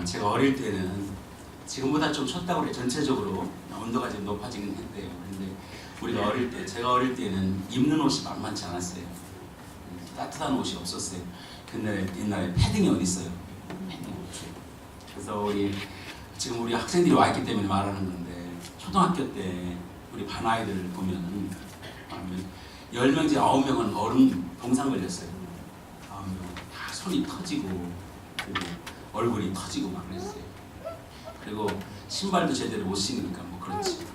제가 어릴 때는 지금보다 좀 춥다고 그래. 전체적으로 온도가 좀 높아지긴 했대요. 근데 우리가 어릴 때, 제가 어릴 때는 입는 옷이 만만치 않았어요. 따뜻한 옷이 없었어요. 근데 옛날에 패딩이 어디 있어요? 패딩 옷이. 그래서 지금 우리 학생들이 와 있기 때문에 말하는 건데, 초등학교 때 우리 반 아이들 보면은 10명 중에 9명은 얼음 동상 걸렸어요. 9명은 다 손이 터지고 그리고 얼굴이 터지고 막 그랬어요. 그리고 신발도 제대로 못 신으니까 뭐 그렇지.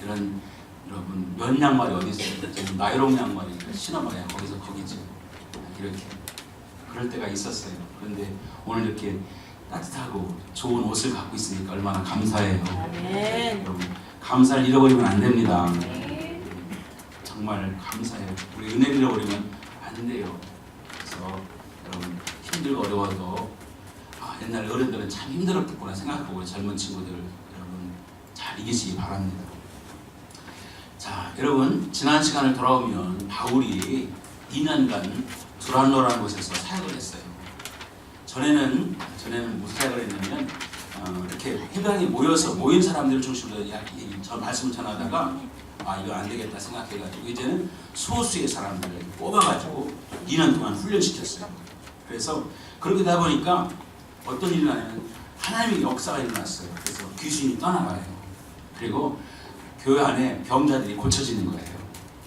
이런 여러분 면 양말이 어디 있어요? 나이롱 양말이 신어봐야 거기지. 이렇게 그럴 때가 있었어요. 그런데 오늘 이렇게 따뜻하고 좋은 옷을 갖고 있으니까 얼마나 감사해요. 아멘. 여러분 감사를 잃어버리면 안 됩니다. 정말 감사해요. 우리 은혜를 잃어버리면 안 돼요. 그래서 여러분 힘들고 어려워도 옛날 어른들은 참 힘들었겠구나 생각하고 젊은 친구들 여러분 잘 이기시기 바랍니다. 자, 여러분 지난 시간을 돌아오면 바울이 2년간 두란노라는 곳에서 사역을 했어요. 전에는 무슨 사역을 했냐면 이렇게 회당에 모인 사람들을 중심으로 저 말씀을 전하다가 이거 안 되겠다 생각해가지고 이제는 소수의 사람들을 뽑아가지고 2년 동안 훈련시켰어요. 그래서 그렇게 되다 보니까 어떤 일이 나냐면 하나님의 역사가 일어났어요. 그래서 귀신이 떠나가요. 그리고 교회 안에 병자들이 고쳐지는 거예요.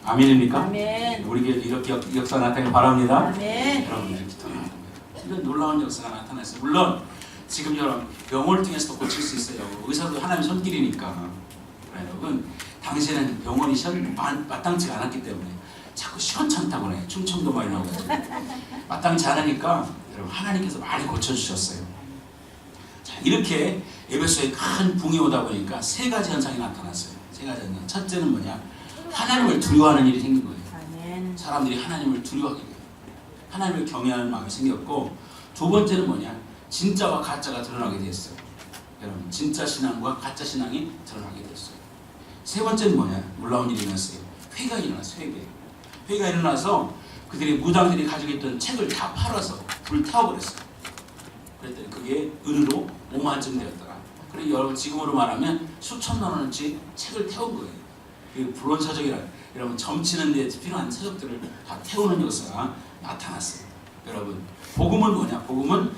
아멘입니까? 아멘. 우리 교회도 이렇게 역사가 나타나길 바랍니다. 아멘. 여러분 이렇게 떠나는 거예요. 이런 놀라운 역사가 나타났어요. 물론 지금 여러분 병원을 통해서도 고칠 수 있어요. 의사도 하나님의 손길이니까. 여러분 당시에는 병원이 마땅치가 않았기 때문에 자꾸 시원찮다고 해요. 충청도 말이 나오거든요. 마땅치 않으니까 여러분 하나님께서 많이 고쳐주셨어요. 자, 이렇게 에베소에 큰 붕이 오다 보니까 세 가지 현상이 나타났어요. 세 가지 현상. 첫째는 뭐냐? 하나님을 두려워하는 일이 생긴 거예요. 아멘. 사람들이 하나님을 두려워하게 돼요. 하나님을 경외하는 마음이 생겼고, 두 번째는 뭐냐? 진짜와 가짜가 드러나게 됐어요. 여러분 진짜 신앙과 가짜 신앙이 드러나게 됐어요. 세 번째는 뭐냐? 놀라운 일이 일어났어요. 회가 일어났어요. 회가 일어나서 그들이 무당들이 가지고 있던 책을 다 팔아서 불태워버렸어요. 그랬더니 그게 은으로 50,000쯤 되었더라. 그리고 여러분 지금으로 말하면 수천만 원어치 책을 태운 거예요. 그 불온서적이라 여러분 점치는 데 필요한 서적들을 다 태우는 역사가 나타났어요. 여러분 복음은 뭐냐? 복음은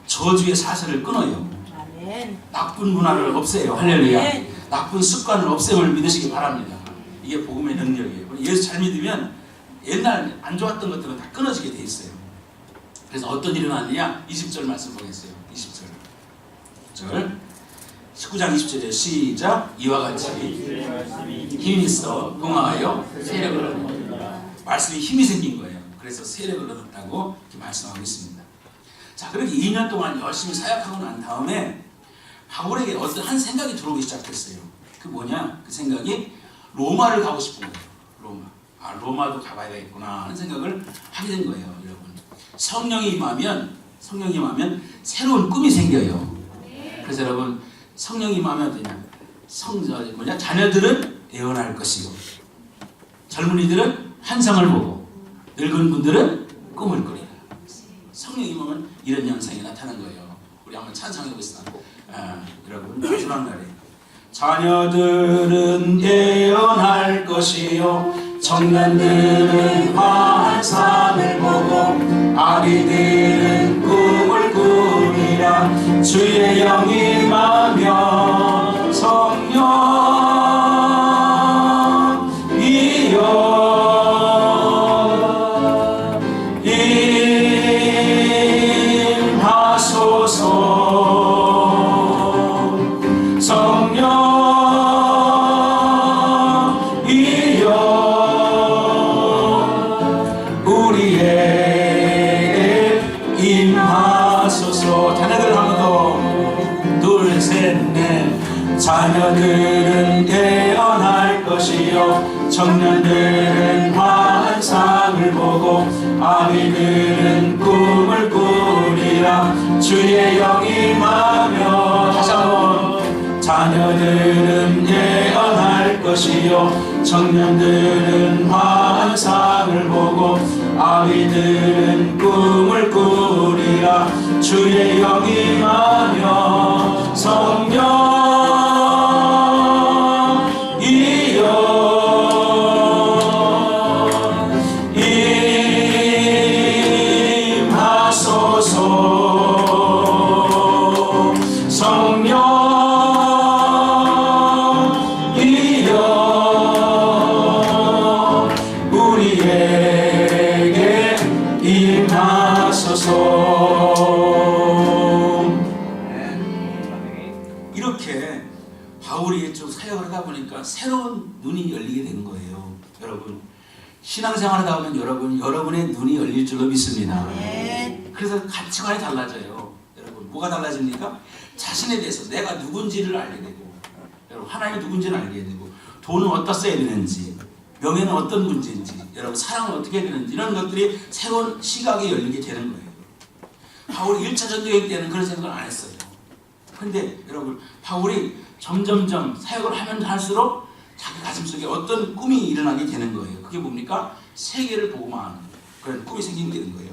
저주의 사슬을 끊어요. 아멘. 나쁜 문화를 없애요. 할렐루야. 아멘. 나쁜 습관을 없애을 믿으시기 바랍니다. 이게 복음의 능력이에요. 예수 잘 믿으면 옛날 안 좋았던 것들은 다 끊어지게 돼 있어요. 그래서 어떤 일이 일어났느냐? 20절 말씀 보겠어요. 20절 19장 20절에 시작. 이와 같이 힘이 있어 동하여 세력을 얻는다. 말씀이 힘이 생긴 거예요. 그래서 세력을 얻었다고 이렇게 말씀하고 있습니다. 자, 그렇게 2년 동안 열심히 사역하고 난 다음에 바울에게 어떤 한 생각이 들어오기 시작했어요. 그 뭐냐? 그 생각이 로마를 가고 싶은 거예요. 로마도 가봐야 되겠구나 하는 생각을 하게 된 거예요. 여러분 성령이 임하면 새로운 꿈이 생겨요. 그래서 여러분 성령이 임하면 어떠냐? 자녀들은 애원할 것이요, 젊은이들은 환상을 보고, 늙은 분들은 꿈을 꾸리라. 성령이 임하면 이런 현상이 나타나는 거예요. 우리 한번 찬송해 보겠습니다. 여러분 마지막 날에 자녀들은 예언할 것이요, 청년들은 환상을 보고, 아기들은 꿈을 꾸리라. 주의 영이 임하면 성령이여 임하소서. 성령 자녀들 한 번 더. 둘, 셋, 넷. 자녀들은 예언할 것이요, 청년들은 환상을 보고, 아기들은 꿈을 꾸리라. 주의 영이 임하면 다시 한번. 자녀들은 예언할 것이요, 청년들은 환상을 보고, 아기들은 꿈을 꾸리라. 주의 영이 임하며 성령 이렇게 바울이 좀 사역을 하다 보니까 새로운 눈이 열리게 되는 거예요. 여러분 신앙생활 하다 보면 여러분의 눈이 열릴 줄로 믿습니다. 그래서 가치관이 달라져요. 여러분 뭐가 달라집니까? 자신에 대해서 내가 누군지를 알게 되고, 여러분 하나님이 누군지를 알게 되고, 돈은 어디다 써야 되는지, 명예는 어떤 문제인지, 여러분 사랑은 어떻게 해야 되는지, 이런 것들이 새로운 시각이 열리게 되는 거예요. 바울이 1차 전도여행 때는 그런 생각을 안 했어요. 근데 여러분 바울이 점점점 사역을 하면 할수록 자기 가슴속에 어떤 꿈이 일어나게 되는 거예요. 그게 뭡니까? 세계를 복음화하는 그런 꿈이 생기게 되는 거예요.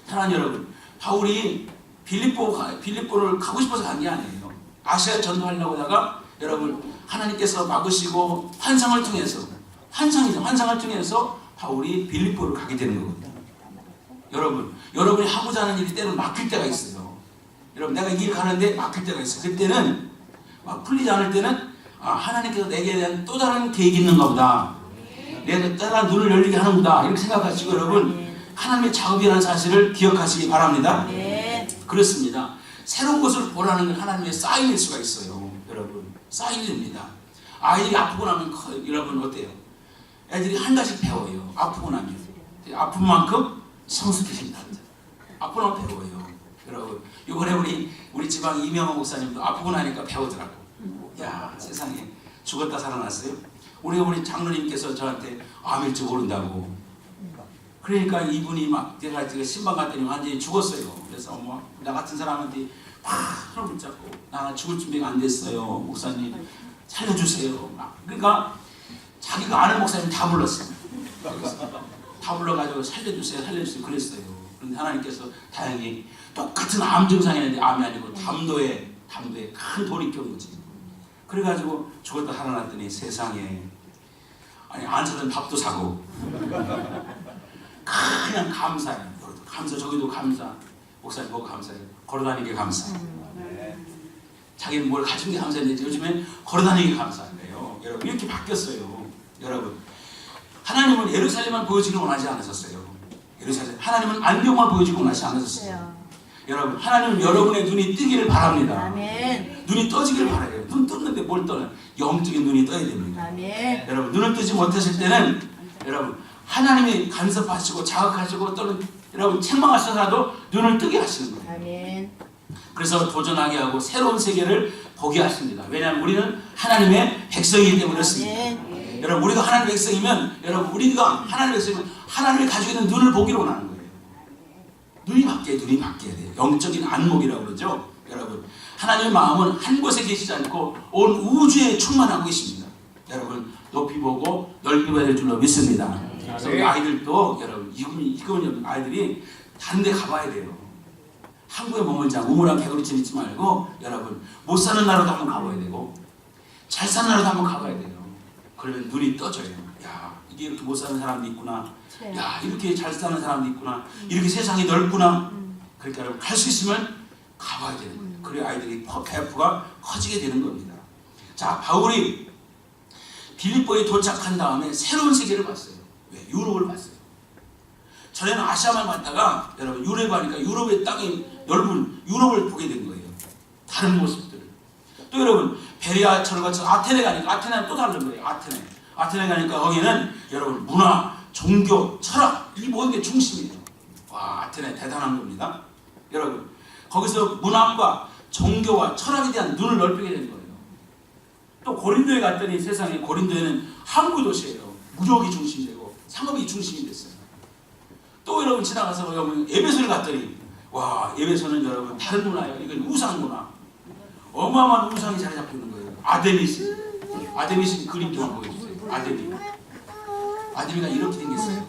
사랑하는 여러분, 바울이 빌립보를 가고 싶어서 간 게 아니에요. 아시아 전도하려고 하다가 여러분 하나님께서 막으시고 환상을 통해서 환상을 통해서 바울이 빌립보를 가게 되는 거거든요. 여러분이 하고자 하는 일이 때는 막힐 때가 있어요. 여러분 내가 이 길 가는데 막힐 때가 있어요. 그때는 막 풀리지 않을 때는 하나님께서 내게 대한 또 다른 계획이 있는가 보다. 내가 다른 눈을 열리게 하는구나. 이렇게 생각하시고 여러분 하나님의 작업이라는 사실을 기억하시기 바랍니다. 그렇습니다. 새로운 것을 보라는 건 하나님의 사인일 수가 있어요. 여러분 사인입니다. 아이들이 아프고 나면 여러분 어때요? 애들이 한 가지 배워요. 아프고 나면 아픈 만큼 성숙해진다. 아프고 나면 배워요. 여러분 이번에 우리 지방 이명호 목사님도 아프고 나니까 배우더라고. 야 세상에 죽었다 살아났어요. 우리 장로님께서 저한테 암일 줄 모른다고. 그러니까 이분이 막 제가 신방 갔더니 완전히 죽었어요. 그래서 나 같은 사람한테 막 손을 붙잡고 나 죽을 준비가 안 됐어요. 목사님 살려주세요. 그러니까 자기가 아는 목사님 다 불렀어요. 다 불러가지고 살려주세요 그랬어요. 그런데 하나님께서 다행히 똑같은 암 증상이었는데 암이 아니고 담도에 큰 돌이 껴온 거지. 그래가지고 죽었다 살아났더니 세상에 안 사던 밥도 사고 그냥 감사해요. 저기도 감사. 목사님 보고 감사해요. 걸어다니기 감사. 자기는 뭘 가진 게 감사했는데 요즘엔 걸어다니기 감사해요. 여러분 이렇게 바뀌었어요. 여러분 하나님은 예루살렘만 보여주기를 원하지 않으셨어요. 하나님은 안경만 보여주기를 원하지 않으셨어요. 여러분 하나님은 여러분의 눈이 뜨기를 바랍니다. 아멘. 눈이 떠지기를 바라요. 눈 떴는데 뭘 떠나? 영적인 눈이 떠야 됩니다. 아멘. 여러분 눈을 뜨지 못하실 때는 여러분 하나님이 간섭하시고 자극하시고 또는 여러분 책망하셔서라도 눈을 뜨게 하시는 거예요. 아멘. 그래서 도전하게 하고 새로운 세계를 보게 하십니다. 왜냐하면 우리는 하나님의 백성이기 때문에 그렇습니다. 아멘. 여러분 우리가 하나님의 백성이면 우리가 하나님의 백성이면 하나님이 가지고 있는 눈을 보기로 원하는 거예요. 눈이 바뀌어야 돼요. 영적인 안목이라고 그러죠. 여러분 하나님의 마음은 한 곳에 계시지 않고 온 우주에 충만하고 계십니다. 여러분 높이 보고 넓이 봐야 될 줄로 믿습니다. 그래서 우리 아이들도 여러분 이금은 아이들이 다른 데 가봐야 돼요. 한국에 머물지 않고 우물한 개구리집 있지 말고 여러분 못 사는 나라도 한번 가봐야 되고 잘 사는 나라도 한번 가봐야 돼요. 그러면 눈이 떠져요. 야 이게 이렇게 못 사는 사람도 있구나. 야 이렇게 잘 사는 사람도 있구나. 이렇게 세상이 넓구나. 그러니까 여러분 갈 수 있으면 가봐야 되는 거예요. 그래야 아이들이 배포가 커지게 되는 겁니다. 자 바울이 빌립보에 도착한 다음에 새로운 세계를 봤어요. 왜? 유럽을 봤어요. 전에는 아시아만 봤다가 여러분 유럽에 가니까 유럽의 땅이 넓은 유럽을 보게 된 거예요. 다른 모습들을. 또 여러분 베레아철을 거쳐 아테네 가니까 아테네는 또 다른 거예요. 아테네 가니까 거기는 여러분 문화, 종교, 철학 이 모든 게 중심이에요. 와 아테네 대단한 겁니다. 여러분 거기서 문학과 종교와 철학에 대한 눈을 넓히게 된 거예요. 또 고린도에 갔더니 세상에 고린도에는 항구 도시예요. 무역이 중심이 되고 상업이 중심이 됐어요. 또 여러분 지나가서 여러분 에베소를 갔더니 와 에베소는 여러분 다른 문화예요. 이건 우상 문화. 어마어마한 우상이 자리 잡고 있는 거예요. 아데미스 그림 좀 보여주세요. 아데미가 이렇게 생겼어요.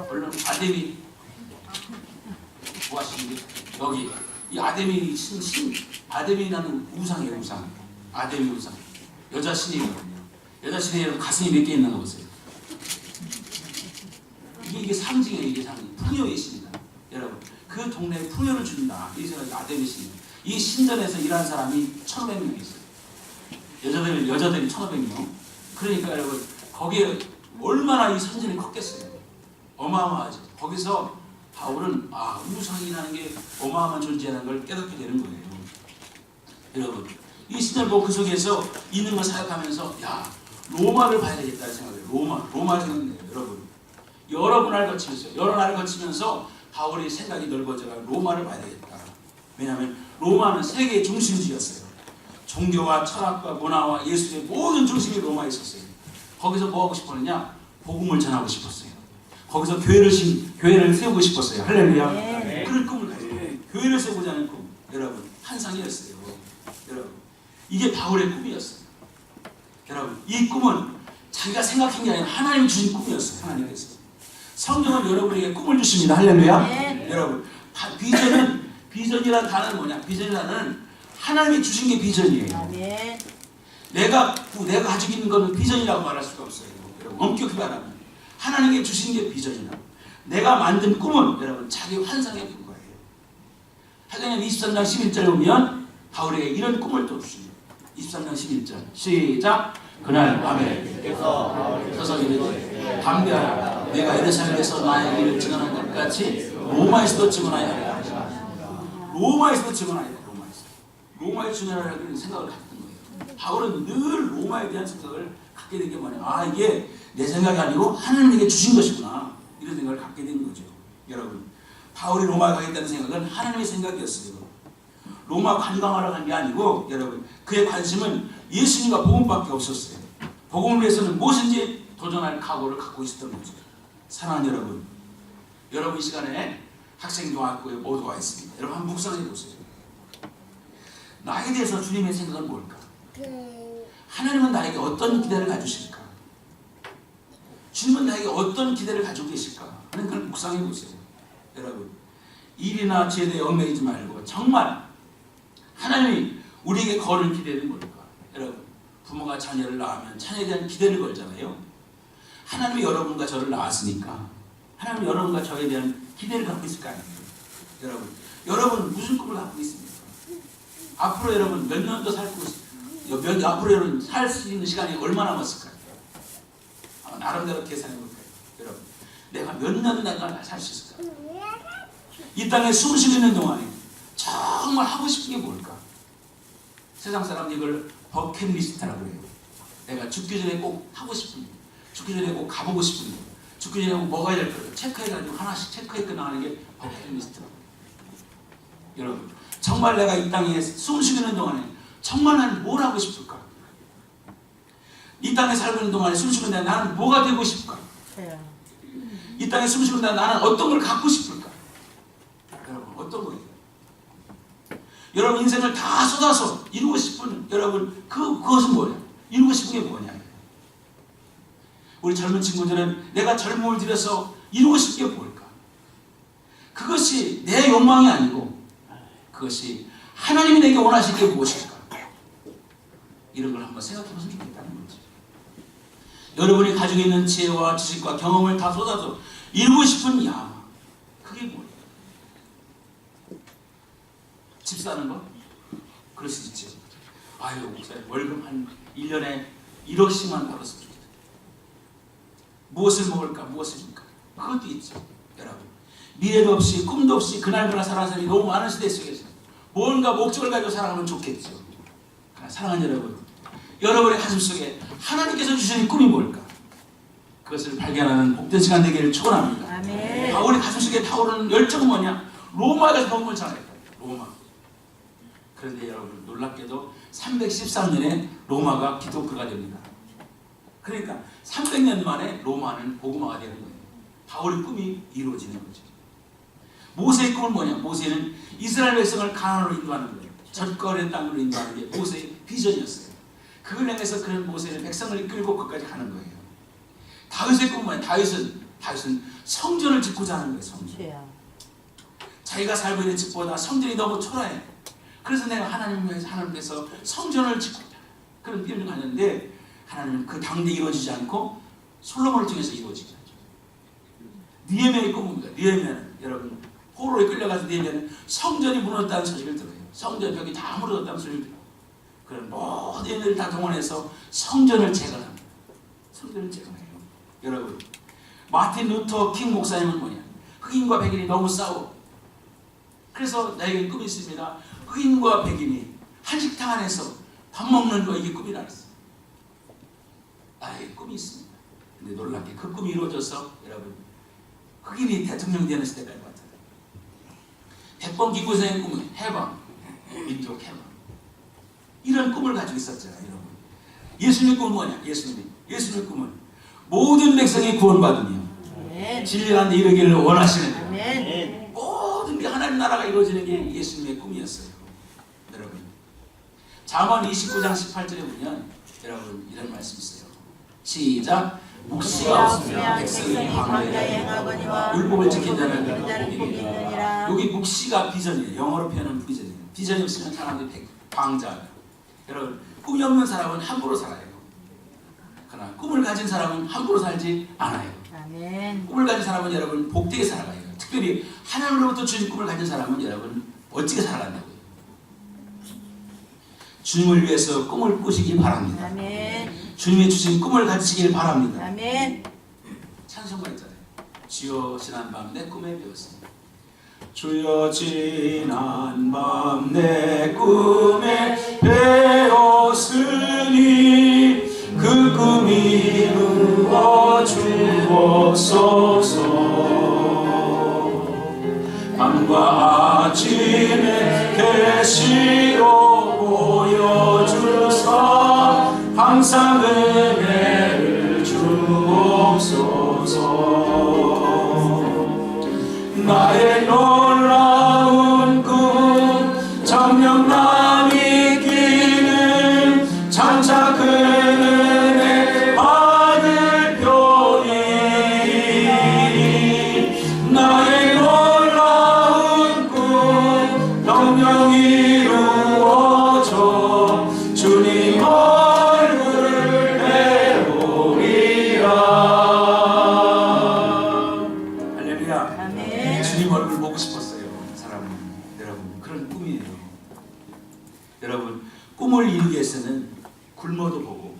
물론 아데미 뭐 하시는 게 여기 이 아데미 아데미라는 우상이에요. 우상. 아데미 우상. 여자 신이거든요. 여자 신이 가슴이 몇 개 있는 거 보세요. 이게 상징이에요. 이게 상징. 풍요의 신이다. 여러분 그 동네에 풍요를 준다. 이 사람이 아데미 신. 이 신전에서 일하는 사람이 1,500명 있어요. 여자들이 1,500명. 그러니까 여러분 거기에 얼마나 이 선진이 컸겠어요. 어마어마하죠. 거기서 바울은 우상이라는 게 어마어마한 존재라는 걸 깨닫게 되는 거예요. 여러분 이 신을 보고 그 속에서 있는 걸 생각하면서 로마를 봐야 되겠다는 생각을 해요. 로마 생각해요. 여러 날을 거치면서 바울의 생각이 넓어져가 로마를 봐야 되겠다. 왜냐하면 로마는 세계의 중심지였어요. 종교와 철학과 문화와 예술의 모든 중심이 로마에 있었어요. 거기서 뭐 하고 싶었느냐? 복음을 전하고 싶었어요. 거기서 교회를 세우고 싶었어요. 할렐루야. 네. 그런 꿈을 가지고 교회를 세우고자 하는 꿈. 여러분 환상이었어요. 여러분 이게 바울의 꿈이었어요. 여러분 이 꿈은 자기가 생각한 게 아니라 하나님이 주신 꿈이었어요. 하나님께서. 성경은 여러분에게 꿈을 주십니다. 할렐루야. 네. 여러분 비전이라는 단어는 뭐냐? 비전이라는 단어는 하나님이 주신 게 비전이에요. 네. 내가 가지고 있는 것은 비전이라고 말할 수가 없어요. 여러분 엄격히 말하면 하나님께 주신 게 비전이다. 내가 만든 꿈은 여러분 자기 환상에 불과해요. 사도행전 23장 11절에 보면 바울에게 이런 꿈을 또 주십니다. 23장 11절 시작. 그날 밤에 서서 이르되 담대하라. 내가 예루살렘에서 나의 일을 증언한 것 같이 로마에서도 증언하여야 하리라. 로마에서도 증언하여야 돼. 로마에 증언하라는 생각을 갖던 거예요. 바울은 늘 로마에 대한 생각을 갖게 된 게 뭐냐? 이게 내 생각이 아니고 하나님에게 주신 것이구나. 이런 생각을 갖게 된 거죠. 여러분 바울이 로마에 가겠다는 생각은 하나님의 생각이었어요. 로마 관광하러 간 게 아니고 여러분 그의 관심은 예수님과 복음밖에 없었어요. 복음을 위해서는 무엇인지 도전할 각오를 갖고 있었던 거죠. 사랑하는 여러분, 여러분 이 시간에 학생종합부에 모두 와 있습니다. 여러분 한번 묵상해 보세요. 나에 대해서 주님의 생각은 뭘까? 하나님은 나에게 어떤 기대를 가지실까? 주님은 나에게 어떤 기대를 가지고 계실까? 하는 걸 묵상해 보세요. 여러분 일이나 제도에 얽매이지 말고 정말 하나님이 우리에게 거는 기대는 뭘까? 여러분 부모가 자녀를 낳으면 자녀에 대한 기대를 걸잖아요. 하나님이 여러분과 저를 낳았으니까 하나님이 여러분과 저에 대한 기대를 갖고 있을 거 아니에요. 여러분 무슨 꿈을 갖고 있습니까? 앞으로 여러분 몇 년 더 살고 앞으로 여러분 살 수 있는 시간이 얼마나 남았을까요? 나름대로 계산해 볼까요? 여러분 내가 몇 년 내가 살 수 있을까? 이 땅에 숨 쉬는 동안에 정말 하고 싶은 게 뭘까? 세상 사람들이 이걸 버킷리스트라고 해요. 내가 죽기 전에 꼭 하고 싶은 거, 죽기 전에 꼭 가보고 싶은 거, 죽기 전에 꼭 먹어야 될 거 체크해가지고 하나씩 체크해 끝나가는 게 버킷리스트라고 해요. 여러분 정말 내가 이 땅에 숨 쉬는 동안에 정말 나는 뭘 하고 싶을까? 이 땅에 살고 있는 동안에 숨 쉬는 동안에 나는 뭐가 되고 싶을까? 이 땅에 숨 쉬는 동안에 나는 어떤 걸 갖고 싶을까? 여러분 어떤 거예요? 여러분 인생을 다 쏟아서 이루고 싶은 여러분 그것은 뭐냐? 이루고 싶은 게 뭐냐? 우리 젊은 친구들은 내가 젊음을 들여서 이루고 싶은 게 뭘까? 그것이 내 욕망이 아니고 그것이 하나님이 내게 원하실 게 무엇일까? 이런 걸 한번 생각해 보시면 좋겠다는 거죠. 여러분이 가지고 있는 지혜와 지식과 경험을 다 쏟아서 이루고 싶은 야망, 그게 뭐예요? 집 사는 거? 그럴 수 있죠. 아유 목사님 월급 한 1년에 1억씩만 벌었으면 좋겠다. 무엇을 먹을까? 무엇을 줄까? 그것도 있죠. 여러분 미래도 없이 꿈도 없이 그날그날 살아가는 사람이 너무 많은 시대 속에서 뭔가 목적을 가지고 살아가면 좋겠죠. 그러나 사랑하는 여러분, 여러분의 가슴속에 하나님께서 주신 꿈이 뭘까? 그것을 발견하는 복된 시간 되기를 축원합니다. 아멘. 바울의 가슴속에 타오르는 열정은 뭐냐? 로마에 가서 복음을 전했다. 로마. 그런데 여러분 놀랍게도 313년에 로마가 기독교가 됩니다. 그러니까 300년 만에 로마는 복음화가 되는 거예요. 바울의 꿈이 이루어지는 거죠. 모세의 꿈은 뭐냐? 모세는 이스라엘 백성을 가나안으로 인도하는 거예요. 젖거리는 땅으로 인도하는 게 모세의 비전이었어요. 그걸 향해서 그런 모세는 백성을 이끌고 끝까지 가는 거예요. 다윗의 꿈은 뭐냐? 다윗은 성전을 짓고자 하는 거예요. 성전. 자기가 살고 있는 집보다 성전이 너무 초라해. 그래서 내가 하나님께서 성전을 짓고 그런 비전을 가졌는데 하나님은 그 당대 이루어지지 않고 솔로몬을 통해서 이루어지게 하죠. 느헤미야의 꿈입니다. 느헤미야는 여러분 포로에 끌려가서 느헤미야는 성전이 무너졌다는 소식을 들어요. 성전 벽이 다 무너졌다는 소식을 들어요. 그런 모든 인들을 다 동원해서 성전을 재건합니다. 성전을 재건해요. 여러분 마틴 루터 킹 목사님은 뭐냐? 흑인과 백인이 너무 싸워. 그래서 나에게 꿈이 있습니다. 흑인과 백인이 한 식당 안에서 밥 먹는 거 이게 꿈이라 했어요. 나에게 꿈이 있습니다. 근데 놀랍게 그 꿈이 이루어져서 여러분 흑인이 대통령이 되는 시대가 왔다. 백번 기구생의 꿈은 해방, 민족 해방. 이런 꿈을 가지고 있었잖아요, 여러분. 예수님의 꿈은 뭐냐? 예수님의 꿈은 모든 백성이 구원받으며 진리 가운데 이르기를 원하시는 거예요. 모든 게 하나님 나라가 이루어지는 게 예수님의 꿈이었어요. 여러분 잠언 29장 18절에 보면 여러분 이런 말씀이 있어요. 시작. 묵시가 없으면 백성이 광야에 행하거니와 율법을 지킨 자는 복이 있느니라. 여기 묵시가 비전이에요. 영어로 표현하면 비전이에요. 비전이 없으면 사람들이 광자. 여러분 꿈이 없는 사람은 함부로 살아요. 그러나 꿈을 가진 사람은 함부로 살지 않아요. 아멘. 꿈을 가진 사람은 여러분 복되게 살아가요. 특별히 하나님으로부터 주신 꿈을 가진 사람은 여러분 멋지게 살아간다고요. 주님을 위해서 꿈을 꾸시기 바랍니다. 아멘. 주님이 주신 꿈을 가지시길 바랍니다. 아멘. 찬송가 있잖아요. 주여 지난 밤 내 꿈에 배웠습니다. 주여 지난 밤 내 꿈에 배웠으니 그 꿈이 이루어 주옵소서. 밤과 아침에 계시로 보여주사 항상 은혜를 주옵소서. 나의 놀라운 꿈 정녕 남이 끼는 장차 그 은혜 받을 표니 나의 놀라운 꿈 정녕 이루어져 주님 얼굴을 배우리라. 할렐루야. 아멘. 주님 얼굴 보고 싶었어요. 사람은 여러분 그런 꿈이에요. 여러분 꿈을 이루기 위해서는 굶어도 보고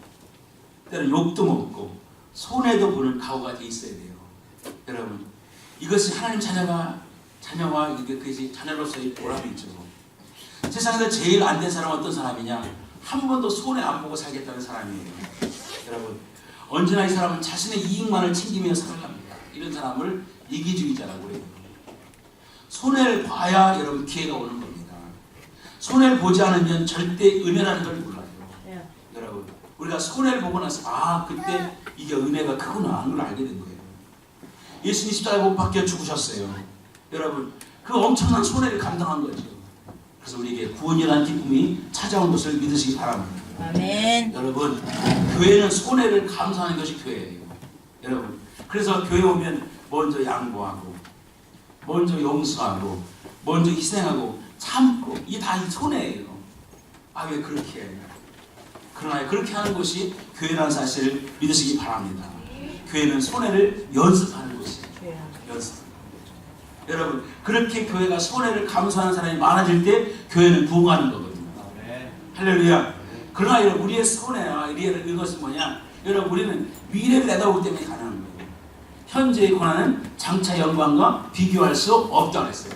때로는 욕도 먹고 손해도 보는 각오가 돼 있어야 돼요. 여러분 이것이 하나님 자녀와 그것이 자녀로서의 보람이 있죠. 세상에서 제일 안 된 사람은 어떤 사람이냐? 한 번도 손해 안 보고 살겠다는 사람이에요. 여러분 언제나 이 사람은 자신의 이익만을 챙기며 살아갑니다. 이런 사람을 이기주의자라고 해요. 손해를 봐야 여러분 기회가 오는 겁니다. 손해를 보지 않으면 절대 은혜라는 걸 몰라요. 여러분 우리가 손해를 보고 나서 그때 이게 은혜가 크구나 하는 걸 알게 된 거예요. 예수님 십자가에 못 박혀 죽으셨어요. 여러분 그 엄청난 손해를 감당한 거죠. 그래서 우리에게 구원이라는 기쁨이 찾아온 것을 믿으시기 바랍니다. 아멘. 여러분 교회는 손해를 감수하는 것이 교회예요. 여러분 그래서 교회 오면 먼저 양보하고 먼저 용서하고 먼저 희생하고 참고 이게 다 이 손해예요. 왜 그렇게 해요? 그러나 그렇게 하는 것이 교회라는 사실을 믿으시기 바랍니다. 교회는 손해를 연습하는 곳이에요. 연습. 여러분 그렇게 교회가 손해를 감수하는 사람이 많아질 때 교회는 부흥하는 거거든요. 할렐루야. 그러나 여러분 우리의 손해와 이것은 뭐냐? 여러분 우리는 미래를 내다보기 때문에 가능한 거예요. 현재의 고난은 장차 영광과 비교할 수 없다고 했어요.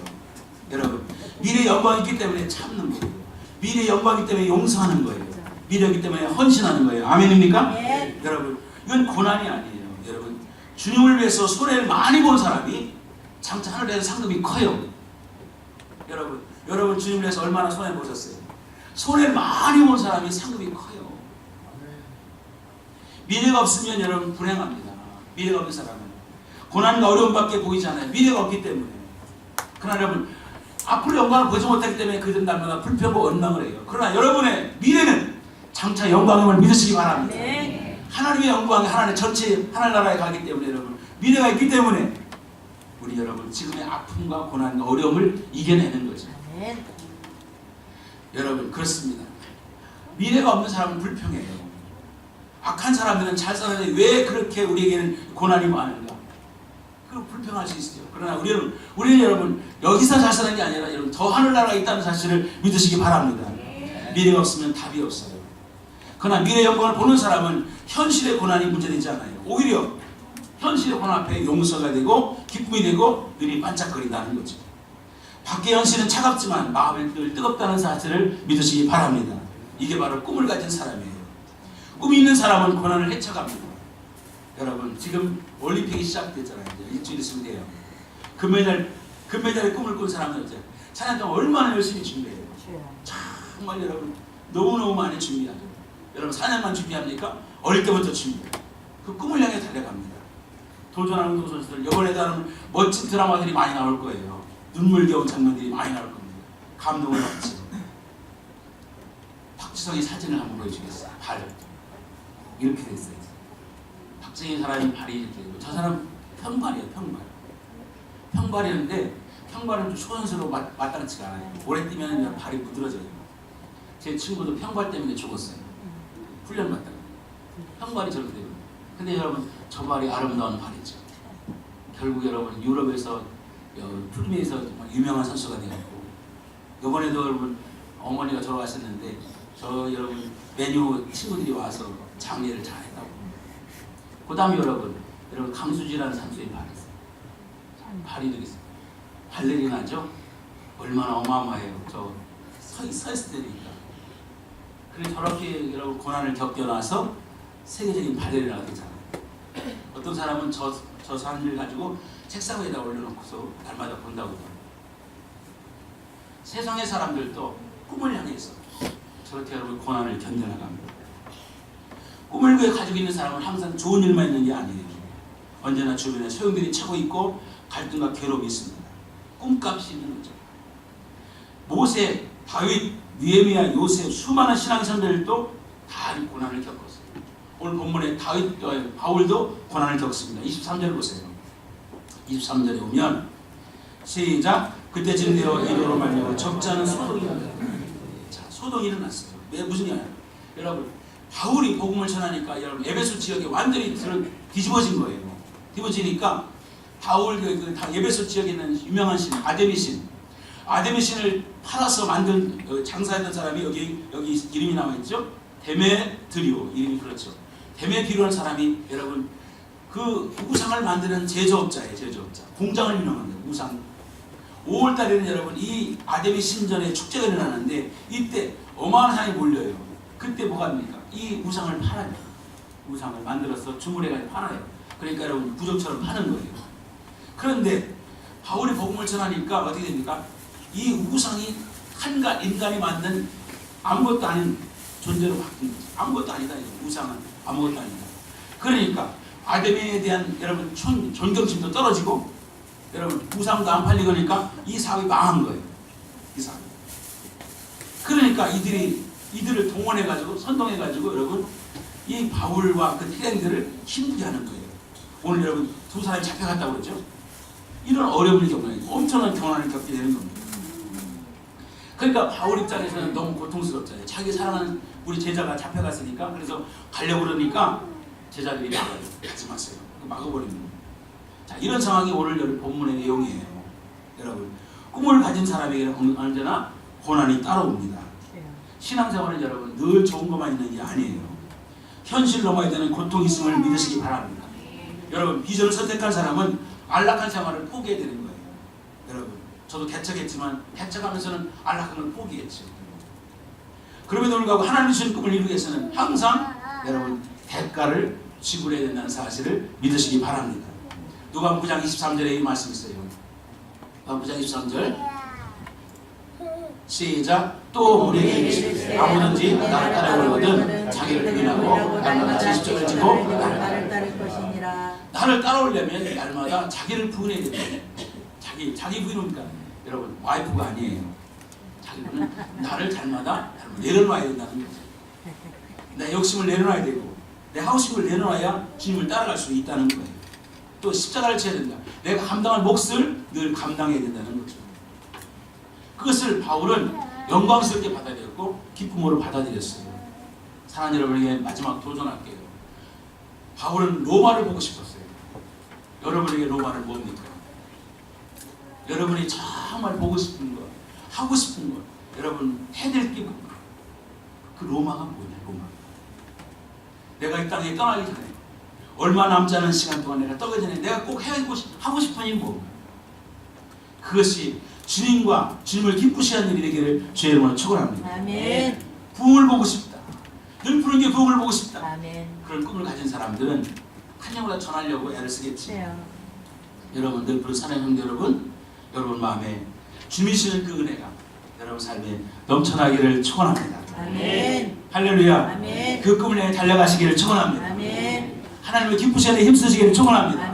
여러분 미래의 영광이 있기 때문에 참는 거예요. 미래의 영광이기 때문에 용서하는 거예요. 미래이기 때문에 헌신하는 거예요. 아멘입니까? 네. 여러분 이건 고난이 아니에요. 여러분 주님을 위해서 손해를 많이 본 사람이 장차 하늘에서 상급이 커요. 여러분 주님을 위해서 얼마나 손해 보셨어요? 손해를 많이 본 사람이 상급이 커요. 미래가 없으면 여러분 불행합니다. 미래가 없는 사람은 고난과 어려움밖에 보이지 않아요. 미래가 없기 때문에. 그러나 여러분 앞으로 영광을 보지 못하기 때문에 그들은 날마다 불평과 원망을 해요. 그러나 여러분의 미래는 장차 영광임을 믿으시기 바랍니다. 네. 하나님의 영광이 하나님 전체 하늘 나라에 가기 때문에 여러분 미래가 있기 때문에 우리 여러분 지금의 아픔과 고난과 어려움을 이겨내는 거죠. 여러분 그렇습니다. 미래가 없는 사람은 불평해요. 악한 사람들은 잘 사는데 왜 그렇게 우리에게는 고난이 많은가? 그럼 불평할 수 있어요. 그러나 우리는 여러분 여기서 잘 사는 게 아니라 여러분 더 하늘나라가 있다는 사실을 믿으시기 바랍니다. 미래가 없으면 답이 없어요. 그러나 미래 영광을 보는 사람은 현실의 고난이 문제되지 않아요. 오히려 현실의 고난 앞에 용서가 되고 기쁨이 되고 눈이 반짝거린다는 거죠. 밖의 현실은 차갑지만 마음이 늘 뜨겁다는 사실을 믿으시기 바랍니다. 이게 바로 꿈을 가진 사람이에요. 꿈이 있는 사람은 고난을 헤쳐갑니다. 여러분 지금 올림픽이 시작됐잖아요. 이제 일주일 있으면 돼요. 금메달의 꿈을 꾼 사람은 어때요? 4년 동안 얼마나 열심히 준비해요. 정말 여러분 너무너무 많이 준비하죠. 여러분 4년만 준비합니까? 어릴 때부터 준비해요. 그 꿈을 향해 달려갑니다. 도전하는 운동선수들 이번에도 하는 멋진 드라마들이 많이 나올 거예요. 눈물겨운 장면들이 많이 나올 겁니다. 감동을 받지. 박지성이 사진을 한번 보여주겠어요. 발 이렇게 됐어요. 박지성이 사람이 발이 이렇게 되고 저 사람 평발이에요. 평발이었는데 평발은 좀 소연스러워 마땅치가 않아요. 오래 뛰면 발이 무드러져요. 제 친구도 평발 때문에 죽었어요. 훈련 받다가 평발이 저렇게 되고. 근데 여러분 저 발이 아름다운 발이죠. 결국 여러분 유럽에서 풀미에서 정말 유명한 선수가 되었고 이번에도 여러분 어머니가 돌아가셨는데 저 여러분 메뉴 친구들이 와서 장례를 잘했다고. 그 다음에 여러분 강수지라는 선수의 발이 있어요. 발이 되게 있어요. 발레리나죠? 얼마나 어마어마해요. 저 서 있을 때니까. 그래서 저렇게 여러분 고난을 겪어나서 세계적인 발레리나가 되잖아요. 어떤 사람은 저 사진을 가지고 책상 위에다 올려놓고서 날마다 본다고 해요. 세상의 사람들도 꿈을 향해서 저렇게 여러분 고난을 견뎌나갑니다. 꿈을 가지고 있는 사람은 항상 좋은 일만 있는 게 아니에요. 언제나 주변에 소용돌이 차고 있고 갈등과 괴로움이 있습니다. 꿈값이 있는 거죠. 모세, 다윗, 느헤미야, 요셉 수많은 신앙생들도 다 고난을 겪었어요. 오늘 본문에 바울도 고난을 겪습니다. 23절 보세요. 23절에 오면 시작. 그때쯤 되어 이도로 말미암아 적잖은 소동이 일어났어요. 자, 소동이 일어났어요. 왜 무슨 일이냐? 여러분 바울이 복음을 전하니까 여러분 에베소 지역에 완전히 뒤집어진 거예요. 뒤집어지니까 바울 에베소 지역에 있는 유명한 신 아데미신을 팔아서 만든 장사했던 사람이 여기 이름이 나와 있죠. 데메드리오 이름이 그렇죠. 데메드리오라는 사람이 여러분 그 우상을 만드는 제조업자예요. 공장을 운영합니다. 우상. 5월달에는 여러분 이 아데미 신전에 축제가 일어나는데 이때 어마어마한 사람이 몰려요. 그때 뭐가 합니까? 이 우상을 팔아요. 우상을 만들어서 주문해가지고 팔아요. 그러니까 여러분 부적처럼 파는 거예요. 그런데 바울이 복음을 전하니까 어떻게 됩니까? 이 우상이 인간이 만든 아무것도 아닌 존재로 바뀐 거죠. 아무것도 아니다. 우상은 아무것도 아니다. 그러니까 아데미에 대한 여러분 존경심도 떨어지고 여러분 우상도 안 팔리고 그러니까 이 사업이 망한 거예요. 이 사업. 그러니까 이들을 동원해가지고 선동해가지고 여러분 이 바울과 그 태행들을 힘들게 하는 거예요. 오늘 여러분 두 사람이 잡혀갔다고 그러죠. 이런 어려움을 겪어요. 엄청난 경험을 겪게 되는 겁니다. 그러니까 바울 입장에서는 너무 고통스럽잖아요. 자기 사랑하는 우리 제자가 잡혀갔으니까 그래서 가려고 그러니까 제자들이 막아요. 가지 마세요. 막아버립니다. 자, 이런 상황이 오늘 본문의 내용이에요. 여러분 꿈을 가진 사람에게는 언제나 고난이 따라옵니다. 신앙생활은 여러분 늘 좋은 것만 있는 게 아니에요. 현실 넘어야 되는 고통이 있음을 믿으시기 바랍니다. 여러분 비전을 선택한 사람은 안락한 생활을 포기해야 되는 거예요. 여러분 저도 개척했지만 개척하면서는 안락한 걸 포기했죠. 그럼에도 불구하고 하나님 주신 꿈을 이루기 위해서는 항상 여러분 대가를 지불해야 된다는 사실을 믿으시기 바랍니다. 누가복음 9장 23절에 이 말씀이 있어요. 누가복음 9장 23절 시작. 또 우리에게 이르시되 아무든지 나를 따라오려거든 자기를 부인하고 날마다 제 십자가를 지고 나를 따를 것이니라. 나를 따라오려면 날마다 자기를 부인해야 됩니다. 자기 부인이니까 여러분 와이프가 아니에요. 자기는 나를 날마다 내려놔야 된다는 거죠. 내 욕심을 내려놔야 되고 내 하고 싶은 걸 내려놔야 주님을 따라갈 수 있다는 거예요. 또 십자가를 져야 된다. 내가 감당할 몫을 늘 감당해야 된다는 거죠. 그것을 바울은 영광스럽게 받아들였고 기쁨으로 받아들였어요. 사랑하는 여러분에게 마지막 도전할게요. 바울은 로마를 보고 싶었어요. 여러분에게 로마는 뭡니까? 여러분이 정말 보고 싶은 것, 하고 싶은 것, 여러분 해낼 게 뭡니까? 그 로마가 뭐냐, 로마. 내가 이 땅에 떠나기 전에 얼마 남지 않은 시간 동안 내가 떠나기 전에 내가 꼭 하고 싶은 일이 뭔가. 그것이 주님과 주님을 기쁘시게 하는 일이 되기를 주의 이름으로 축원합니다. 아멘. 부흥을 보고 싶다. 늘 푸른 게 부흥을 보고 싶다. 아멘. 그런 꿈을 가진 사람들은 한 영혼을 전하려고 애를 쓰겠지. 그래요. 여러분 늘 푸른 사랑의 형제 여러분 마음에 주미시는 그 은혜가 여러분 삶에 넘쳐나기를 축원합니다. 아멘. 할렐루야. 아멘. 그 꿈을 향해 달려가시기를 축원합니다. 아멘. 하나님을 기쁘시게 하는 힘쓰시기를 축원합니다.